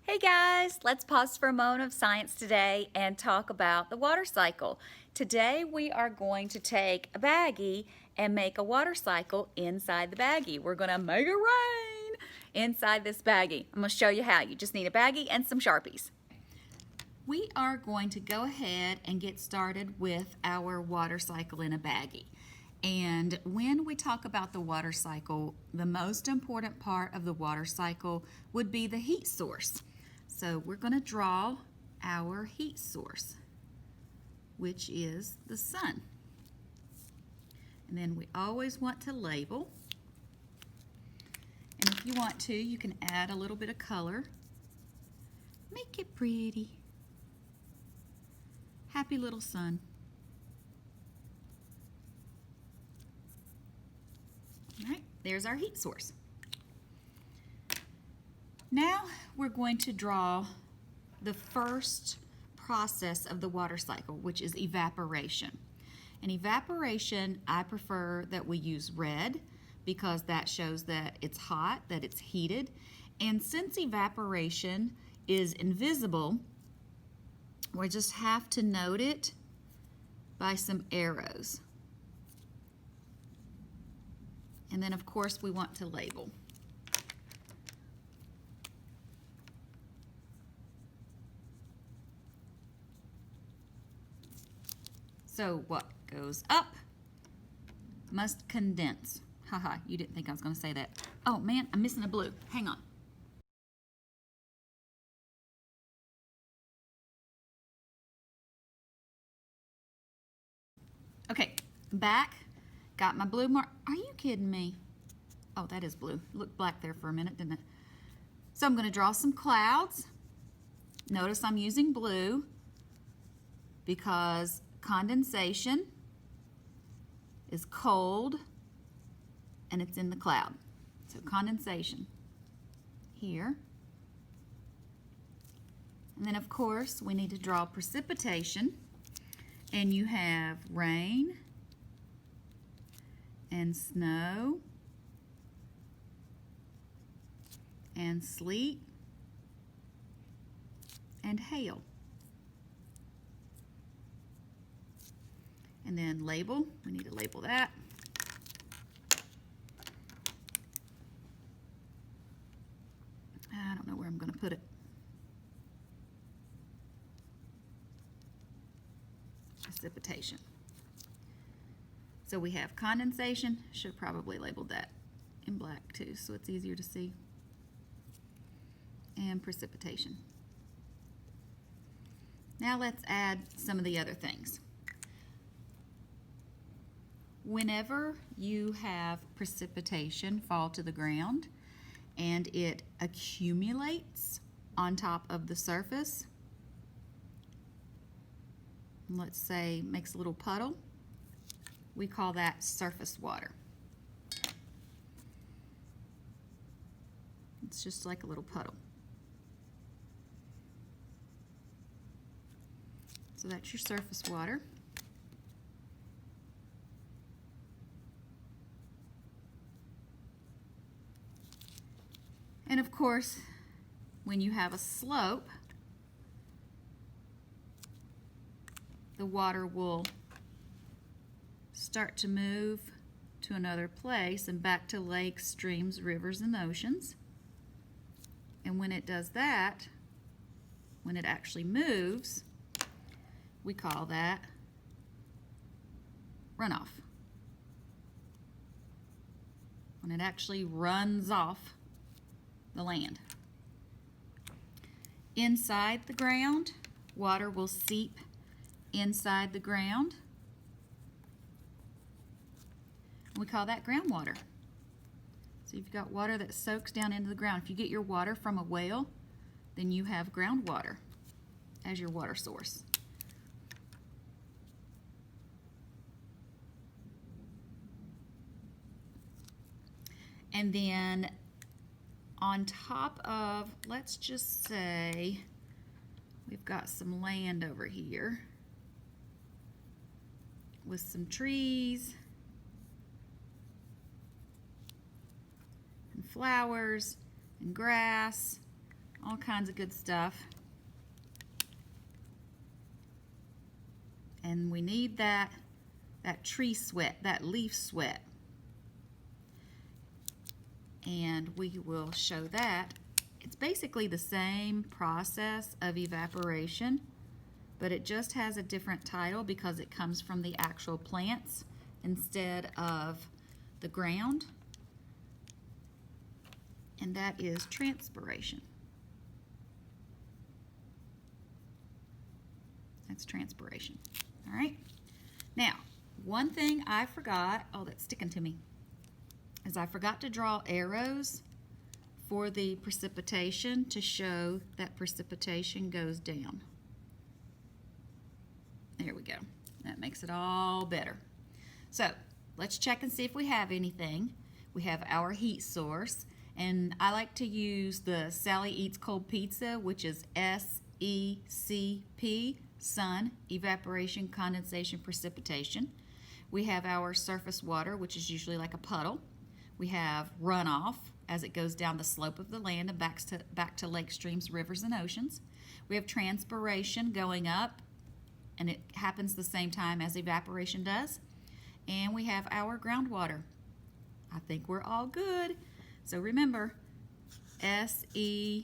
Hey guys, let's pause for a moment of science today and talk about the water cycle. Today we are going to take a baggie and make a water cycle inside the baggie. We're going to make it rain inside this baggie. I'm going to show you how. You just need a baggie and some Sharpies. We are going to go ahead and get started with our water cycle in a baggie. And when we talk about the water cycle, the most important part of the water cycle would be the heat source. So we're going to draw our heat source, which is the sun. And then we always want to label. And if you want to, you can add a little bit of color. Make it pretty. Happy little sun. All right, there's our heat source. Now we're going to draw the first process of the water cycle, which is evaporation. And evaporation, I prefer that we use red because that shows that it's hot, that it's heated. And since evaporation is invisible, we just have to note it by some arrows. And then of course we want to label. So what goes up must condense. Haha, you didn't think I was going to say that. Oh man, I'm missing a blue. Hang on. Okay, back. Got my blue mark. Are you kidding me? Oh, that is blue. Looked black there for a minute, didn't it? So I'm going to draw some clouds. Notice I'm using blue because condensation is cold and it's in the cloud. So condensation here. And then of course we need to draw precipitation, and you have rain and snow and sleet and hail. And then label, we need to label that. I don't know where I'm going to put it. Precipitation. So we have condensation, should probably label that in black too so it's easier to see. And precipitation. Now let's add some of the other things. Whenever you have precipitation fall to the ground and it accumulates on top of the surface, let's say makes a little puddle, we call that surface water. It's just like a little puddle. So that's your surface water. And of course, when you have a slope, the water will start to move to another place and back to lakes, streams, rivers, and oceans. And when it does that, when it actually moves, we call that runoff. When it actually runs off the land. Inside the ground, water will seep inside the ground. We call that groundwater. So you've got water that soaks down into the ground. If you get your water from a well, then you have groundwater as your water source. And then on top of, let's just say, we've got some land over here with some trees and flowers and grass all kinds of good stuff. And we need that tree sweat, that leaf sweat. And we will show that. It's basically the same process of evaporation, but it just has a different title because it comes from the actual plants instead of the ground. And that is transpiration. That's transpiration. All right. Now, one thing I forgot, oh, that's sticking to me, is I forgot to draw arrows for the precipitation to show that precipitation goes down. There we go. That makes it all better. So let's check and see if we have anything. We have our heat source, and I like to use the Sally Eats Cold Pizza, which is SECP, sun, evaporation, condensation, precipitation. We have our surface water, which is usually like a puddle. We have runoff as it goes down the slope of the land and back to lakes, streams, rivers, and oceans. We have transpiration going up, and it happens the same time as evaporation does. And we have our groundwater. I think we're all good. So remember, SECP,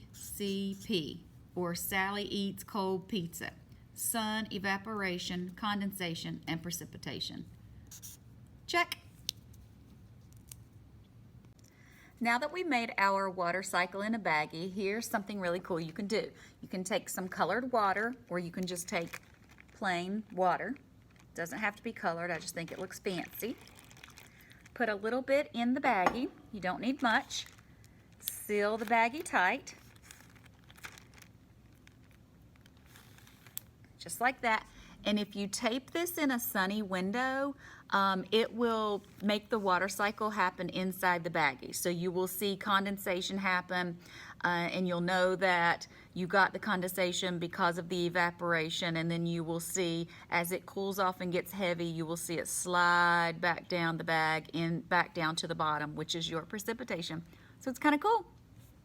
or Sally Eats Cold Pizza. Sun, evaporation, condensation, and precipitation. Check. Now that we made our water cycle in a baggie, here's something really cool you can do. You can take some colored water, or you can just take plain water. Doesn't have to be colored, I just think it looks fancy. Put a little bit in the baggie. You don't need much. Seal the baggie tight. Just like that. And if you tape this in a sunny window, it will make the water cycle happen inside the baggie. So you will see condensation happen, and you'll know that you got the condensation because of the evaporation, and then you will see as it cools off and gets heavy, you will see it slide back down the bag back down to the bottom, which is your precipitation. So it's kind of cool.